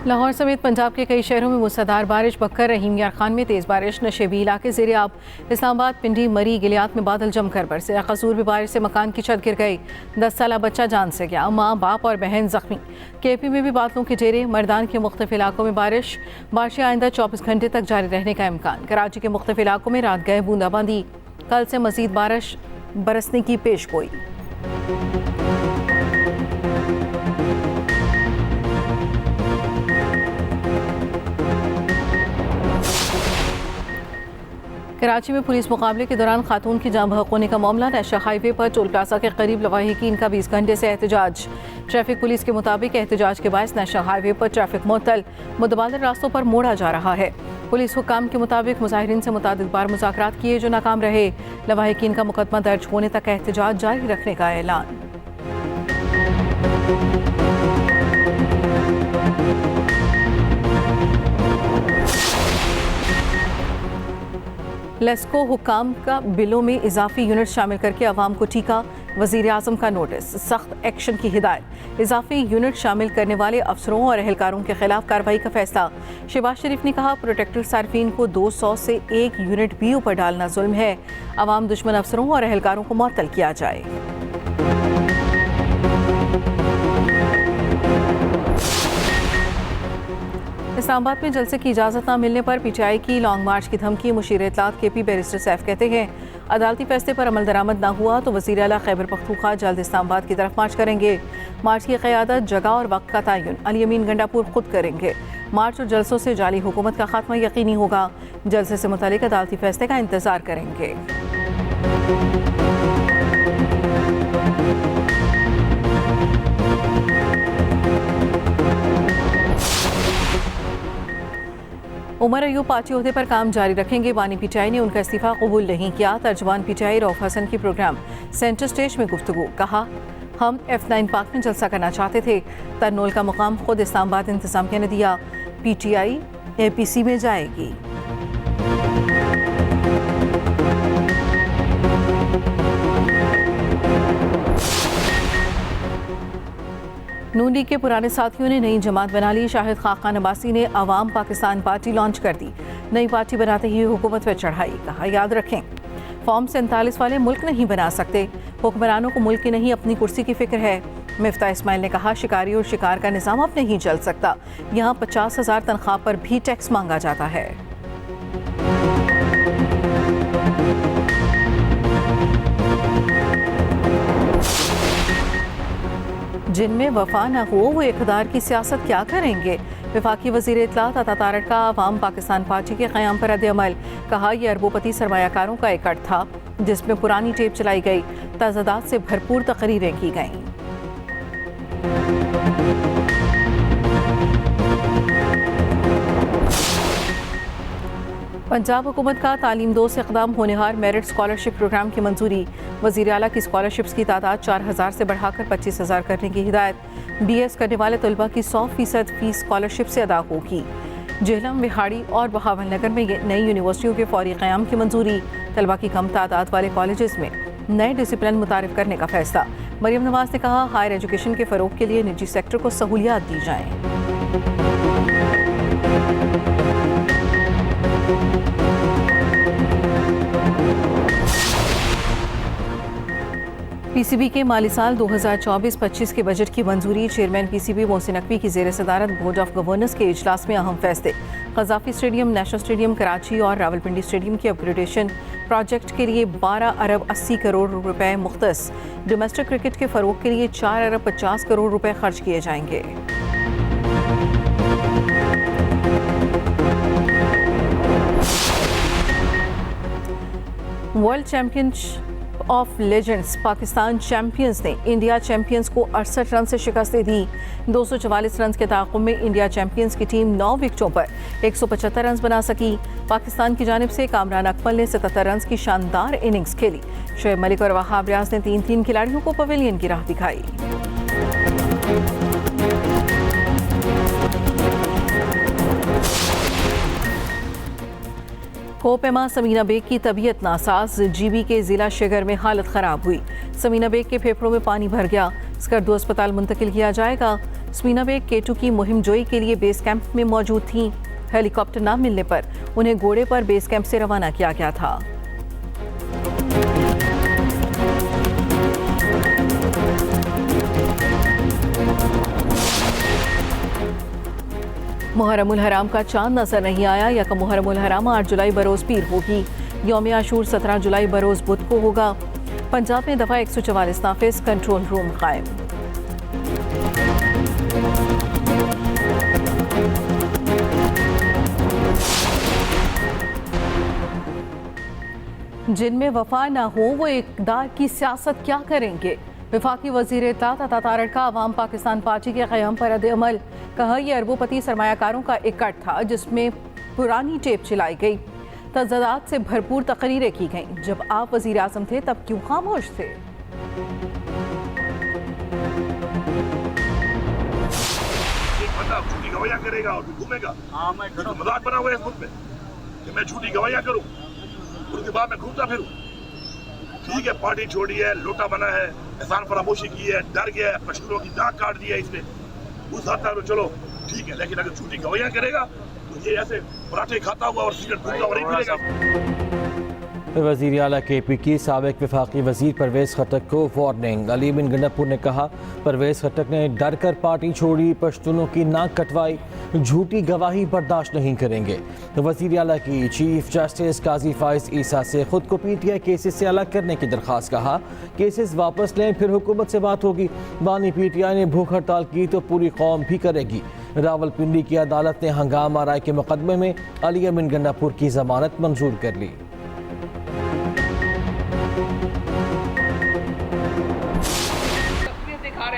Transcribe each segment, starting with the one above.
लाहौर समेत पंजाब के कई शहरों में मूसलाधार बारिश। बक्कर, रहीम यार खान में तेज़ बारिश। नशेबी इलाके ज़ेर-ए-आब। इस्लामाबाद, पिंडी, मरी, गिलियात में बादल जमकर बरसे। कसूर में बारिश से मकान की छत गिर गई। 10 साला बच्चा जान से गया। माँ, बाप और बहन जख्मी। केपी में भी बादलों के डेरे। मर्दान के मुख्तलिफ इलाकों में बारिश आइंदा 24 घंटे तक जारी रहने का इम्कान। कराची के मुख्तलिफ इलाकों में रात गए बूंदाबांदी। कल से मजीद बारिश बरसने की पेशगोई। कराची में पुलिस मुकाबले के दौरान खातून की जान बहक होने का मामला। नेशनल हाईवे पर टोल प्लाजा के करीब लवाहिकीन का 20 घंटे से एहतजाज। ट्रैफिक पुलिस के मुताबिक एहतजाज के बायस नेशनल हाईवे पर ट्रैफिक मुअत्तल, मुतबादिल रास्तों पर मोड़ा जा रहा है। पुलिस हुक्काम के मुताबिक मुजाहिरीन से मुतादिद बार मुज़ाकरात किए जो नाकाम रहे। लवाहिकीन का मुकदमा दर्ज होने तक एहतजाज जारी रखने का ऐलान। लेस्को हुक्काम का बिलों में इजाफी यूनिट शामिल करके अवाम को टीका। वज़ीर आज़म का नोटिस, सख्त एक्शन की हिदायत। इजाफी यूनिट शामिल करने वाले अफसरों और एहलकारों के खिलाफ कार्रवाई का फैसला। शहबाज शरीफ ने कहा, प्रोटेक्टेड सार्फिन को 200 से 1 यूनिट भी ऊपर डालना जुल्म है। अवाम दुश्मन अफसरों और एहलकारों को मुअत्तल किया जाए। इस्लामाबाद में जलसे की इजाज़त न मिलने पर पीटीआई की लॉन्ग मार्च की धमकी। मुशीर इत्तलात केपी बैरिस्टर सैफ कहते हैं, अदालती फैसले पर अमल दरामद न हुआ तो वज़ीर आला खैबर पख्तूनख्वा जल्द इस्लामाबाद की तरफ मार्च करेंगे। मार्च की क़यादत, जगह और वक्त का तयन अली अमीन गंडापुर खुद करेंगे। मार्च और जलसों से जाली हुकूमत का खात्मा यकीनी होगा। जलसे से मुतालिक अदालती फैसले का इंतज़ार करेंगे। उमर अयूब पार्टी ओहदे पर काम जारी रखेंगे। बानी पीटीआई ने उनका इस्तीफा कबूल नहीं किया। तर्जुमान पीटीआई रऊफ हसन की प्रोग्राम सेंटर स्टेज में गुफ्तगू। कहा, हम F9 पार्क में जलसा करना चाहते थे। तरनोल का मुकाम खुद इस्लामाबाद इंतजामिया ने दिया। पीटीआई APC में जाएगी। नून लीग के पुराने साथियों ने नई जमात बना ली। शाहिद खाकान अब्बासी ने अवाम पाकिस्तान पार्टी लॉन्च कर दी। नई पार्टी बनाते ही हुकूमत पर चढ़ाई। कहा, याद रखें, फॉर्म 47 वाले मुल्क नहीं बना सकते। हुक्मरानों को मुल्क की नहीं अपनी कुर्सी की फिक्र है। मिफ्ता इस्माइल ने कहा, शिकारी और शिकार का निज़ाम अब नहीं चल सकता। यहाँ 50,000 तनख्वाह पर भी टैक्स मांगा जाता है। जिनमें वफा न हो वो इक़्तिदार की सियासत क्या करेंगे। वफाकी वज़ीर इत्तलात अता तारड़ का अवाम पाकिस्तान पार्टी के क़याम पर रद्द-ए-अमल। कहा, यह अरबोपति सरमायाकारों का एक गठ था जिसमें पुरानी टेप चलाई गई, तज़ादात से भरपूर तकरीरें की गईं। पंजाब हुकूमत का तालीम दोस्त इक़दाम होनहार मेरिट स्कॉलरशिप प्रोग्राम की मंजूरी। वज़ीर आला की स्कॉलरशिप्स की तादाद 4,000 से बढ़ाकर 25,000 करने की हिदायत। BS करने वाले तलबा की 100% फीस स्कॉलरशिप से अदा होगी। जेहलम, बिहाड़ी और बहावलनगर में नई यूनिवर्सिटियों के फौरी क़याम की मंजूरी। तलबा की कम तादाद वाले कॉलेजेस में नए डिसिप्लिन मुतारिफ करने का फैसला। मरियम नवाज ने कहा, हायर एजुकेशन के फ़रोग के लिए निजी सेक्टर को सहूलियात दी जाएँ। PCB के माली साल 2024-25 के बजट की मंजूरी। चेयरमैन PCB मोहसिन नकवी की ज़ेर सदारत बोर्ड ऑफ गवर्नर्स के इजलास में अहम फैसले। क़ज़ाफ़ी स्टेडियम, नेशनल स्टेडियम कराची और रावलपिंडी स्टेडियम की अपग्रेडेशन प्रोजेक्ट के लिए 12 अरब 80 करोड़ रुपए मुख्तस। डोमेस्टिक क्रिकेट के फ़रोग के लिए 4 अरब 50 करोड़ रुपए खर्च किए जाएंगे। World championship of legends Pakistan champions ने इंडिया चैंपियंस को 68 रन से शिकस्त दे दी। 244 रन के ताक़ुब में इंडिया चैंपियंस की टीम 9 विकेटों पर 175 रन बना सकी। पाकिस्तान की जानिब से कामरान अकमल ने 77 रन की शानदार इनिंग्स खेली। शोएब मलिक और वहाब रियाज ने 3-3 खिलाड़ियों को पवेलियन की राह दिखाई। कोपेमा समीना बेग की तबीयत नासाज, जीबी के जिला शेगर में हालत खराब हुई। समीना बेग के फेफड़ों में पानी भर गया, स्कर्दू अस्पताल मुंतकिल किया जाएगा। समीना बेग केटू की मुहिम जोई के लिए बेस कैंप में मौजूद थीं। हेलीकॉप्टर न मिलने पर उन्हें घोड़े पर बेस कैंप से रवाना किया गया था। मुहर्रमुल हराम का चांद नजर नहीं आया। यकम मुहर्रमुल हराम 8 जुलाई बरोज पीर होगी। यौम आशूर 17 जुलाई बरोज बुध को होगा। पंजाब में दफा 144 नाफिज, कंट्रोल रूम कायम। जिनमें वफा ना हो वो इक़्तिदार की सियासत क्या करेंगे। वफाकी वज़ीर इत्तलात तारड़ का अवाम पाकिस्तान पार्टी के क़याम पर रद्द-ए-अमल। कहा यह अरबोपति सरमायाकारों का एक कट था जिसमें पुरानी टेप चलाई गई, तज़दाद से भरपूर तकरीरें की गईं। जब आप वज़ीर आज़म थे तब क्यों खामोश थे? झूठी गवाहियां करेगा और घूमेगा। मजाक बना हुआ है इस मुल्क में कि मैं झूठी गवाहियां करूं, उसके बाद मैं घूमता फिरूं। ठीक है, पार्टी छोड़ी है, लोटा बना है, एहसान फरामोशी की है, डर गया है, पश्तूनों की नाक काट दी है इसने, उस हद तक चलो ठीक है। लेकिन अगर झूठी गवाहियां करेगा तो ये ऐसे पराठे खाता हुआ और सिगरेट पीता हुआ नहीं फिरेगा। वज़ीर आला KP की साबिक वफाकी वज़ीर परवेज़ खट्टक को वार्निंग। अली बिन गंडापुर ने कहा परवेज़ खट्टक ने डर कर पार्टी छोड़ी, पश्तूनों की नाक कटवाई, झूठी गवाही बर्दाश्त नहीं करेंगे। वज़ीर आला की चीफ जस्टिस काजी फाइज ईसा से खुद को PTI केसेस से अलग करने की दरख्वास्त। कहा केसेस वापस लें फिर हुकूमत से बात होगी। बानी PTI ने भूख हड़ताल की तो पूरी कौम भी करेगी। रावलपिंडी की अदालत ने हंगामा राय के मुकदमे में अली बिन गंडापुर की जमानत मंजूर कर ली।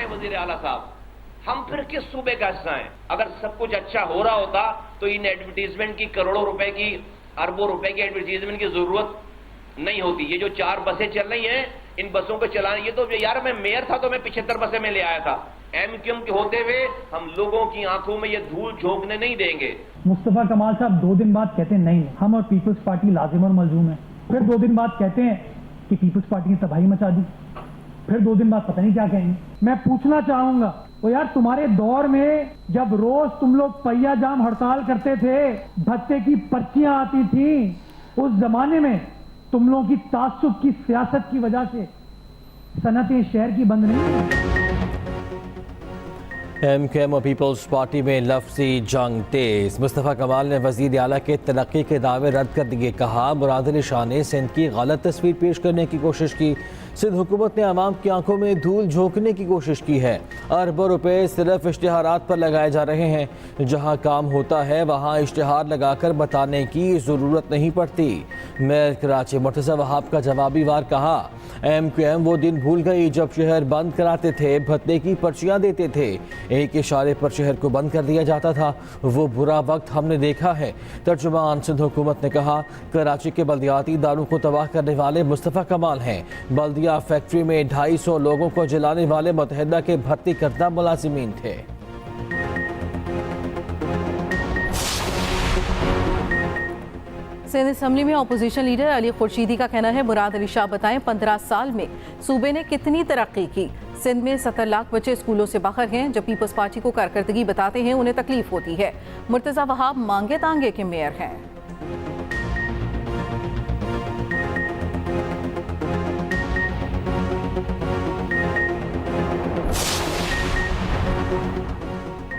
वज़ीर आला साहब, हम फिर किस सूबे का हिस्सा हैं? अगर सब कुछ अच्छा हो रहा होता तो इन एडवर्टीजमेंट की करोड़ों रुपए की, अरबों रुपए की एडवर्टीजमेंट की जरूरत नहीं होती। ये जो 4 बसें चल रही हैं, इन बसों को चलाने, ये तो यार मैं मेयर था तो मैं 75 बसें में ले आया था। MQM के होते हुए हम लोगों की आंखों में ये धूल झोंकने नहीं देंगे। मुस्तफा कमाल साहब 2 दिन बाद कहते हैं नहीं हम और पीपल्स पार्टी लाजिम और मलजूम है, फिर 2 दिन बाद कहते हैं कि पीपल्स पार्टी ने तबाही मचा दी, फिर 2 दिन बाद पता नहीं क्या कहेंगे। मैं पूछना चाहूंगा तो यार तुम्हारे दौर में जब रोज तुम लोग पहिया जाम हड़ताल करते थे, भत्ते की पर्चियां आती थी, उस जमाने में तुम लोगों की तासुब की सियासत की वजह से सनतें शहर की बंद नहीं हुई। MQM और पीपल्स पार्टी में लफ्जी जंग तेज। मुस्तफ़ा कमाल ने वज़ीर आला के तरक्की के दावे रद्द कर दिए। कहा मुराद अली शाह ने सिंध की गलत तस्वीर पेश करने की कोशिश की। सिंध हुकूमत ने आवाम की आंखों में धूल झोंकने की कोशिश की है। अरबों रुपए सिर्फ इश्तिहारात पर लगाए जा रहे हैं। जहां काम होता है वहां इश्तिहार लगाकर बताने की ज़रूरत नहीं पड़ती। मेयर कराची मुर्तज़ा वहाब का जवाबी वार। कहा MQM वो दिन भूल गई जब शहर बंद कराते थे, भत्ते की पर्चियाँ देते थे, एक इशारे पर शहर को बंद कर दिया जाता था। वो बुरा वक्त हमने देखा है। तर्जुमान सिंध हुकूमत ने कहा कराची के बल्दियाती इदारों को तबाह करने वाले मुस्तफ़ा कमाल हैं। बल्दिया फैक्ट्री में 250 लोगों को जलाने वाले मुत्तहिदा के भर्ती करदा मुलाजिमीन थे। सिंध असम्बली में अपोजिशन लीडर अली खुर्शीदी का कहना है मुराद अली शाह बताएं 15 साल में सूबे ने कितनी तरक्की की। सिंध में 70 लाख बच्चे स्कूलों से बाहर हैं। जब पीपल्स पार्टी को कारकर्दगी बताते हैं उन्हें तकलीफ होती है। मुर्तज़ा वहाब मांगे तांगे के मेयर हैं।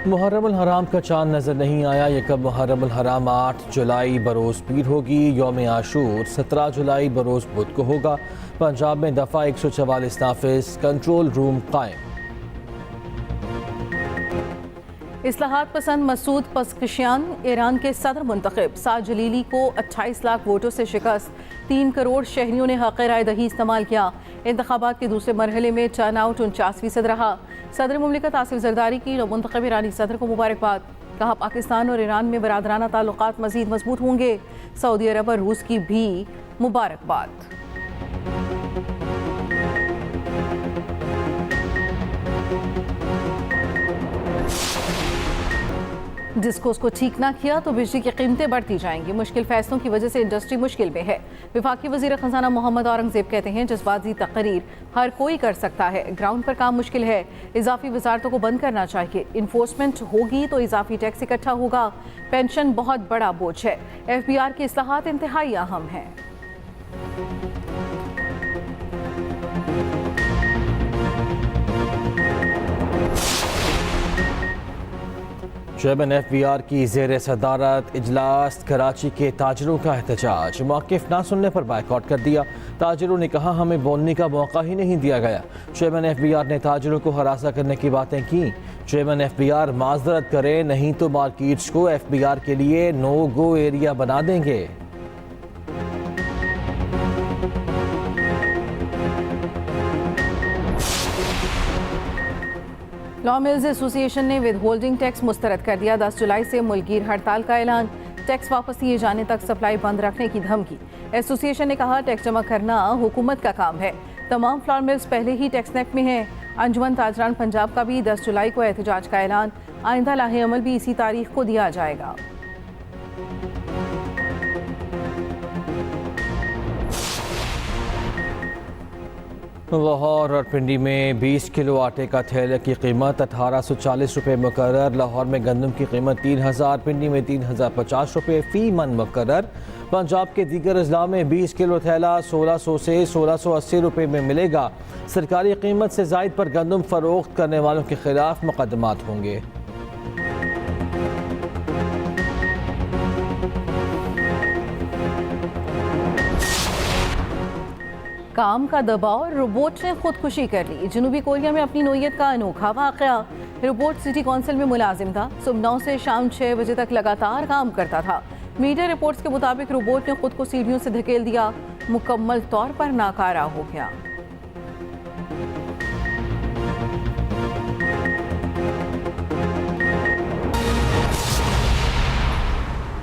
मुहर्रमुल हराम का चांद नजर नहीं आया। यकम मुहर्रमुल हराम 8 जुलाई बरोज पीर होगी। यौम आशूर 17 जुलाई बरोज बुध को होगा। पंजाब में दफा 144 नाफिज, कंट्रोल रूम कायम। इस्लाहात पसंद मसूद पज़ेश्कियान ईरान के सदर मुंतखब। साद जलीली को 28 लाख वोटों से शिकस्त। 3 करोड़ शहरियों ने हक़ राय दही इस्तेमाल किया। इंतखाबात के दूसरे मरहले में टर्न आउट 49% रहा। सदर मुमलिकत आसिफ जरदारी की मुंतखब ईरानी सदर को मुबारकबाद। कहा पाकिस्तान और ईरान में बरादराना ताल्लुकात मज़ीद मजबूत होंगे। सऊदी अरब और रूस की भी मुबारकबाद। जिसको उसको ठीक ना किया तो बिजली की कीमतें बढ़ती जाएंगी। मुश्किल फैसलों की वजह से इंडस्ट्री मुश्किल में है। वफाकी वजीर खजाना मोहम्मद औरंगजेब कहते हैं जज्बाती तकरीर हर कोई कर सकता है, ग्राउंड पर काम मुश्किल है। इजाफी वजारतों को बंद करना चाहिए। इन्फोर्समेंट होगी तो इजाफी टैक्स इकट्ठा होगा। पेंशन बहुत बड़ा बोझ है। FBR की इस्लाहात इंतहाई अहम है। चेयरमैन FBR की ज़ेर सदारत इजलास। कराची के ताजरों का एहतजाज। मौक़िफ़ ना सुनने पर बाइकआउट कर दिया। ताजरों ने कहा हमें बोलने का मौका ही नहीं दिया गया। चेयरमैन FBR ने ताजरों को हरासा करने की बातें की। चेयरमैन FBR माजरत करे नहीं तो मार्केट्स को FBR के लिए नो गो एरिया बना देंगे। लॉ मिल्स एसोसिएशन ने विद होल्डिंग टैक्स मुस्तरद कर दिया। 10 जुलाई से मुल्कीर हड़ताल का ऐलान। टैक्स वापस लिए जाने तक सप्लाई बंद रखने की धमकी। एसोसिएशन ने कहा टैक्स जमा करना हुकूमत का काम है। तमाम फ्लॉर मिल्स पहले ही टैक्स नेट में हैं। अंजुमन ताजरान पंजाब का भी 10 जुलाई को एहतजाज का ऐलान। आइंदा लाहे अमल भी इसी तारीख को दिया जाएगा। लाहौर और पिंडी में 20 किलो आटे का थैले की कीमत 1840 रुपये मुकर्रर। लाहौर में गंदम की कीमत 3000, पिंडी में 3050 रुपये फ़ी मन मुकर्रर। पंजाब के दीगर अजला में 20 किलो थैला 1600 से 1680 रुपये में मिलेगा। सरकारी कीमत से ज़ायद पर गंदम फरोख्त करने वालों के खिलाफ मुकदमात होंगे। काम का दबाव, रोबोट ने खुदकुशी कर ली। जनूबी कोरिया में अपनी नोयत का अनोखा वाकया। रोबोट सिटी कौंसिल में मुलाजिम था। सुबह 9 से शाम 6 बजे तक लगातार काम करता था। मीडिया रिपोर्ट्स के मुताबिक रोबोट ने खुद को सीढ़ियों से धकेल दिया, मुकम्मल तौर पर नाकारा हो गया।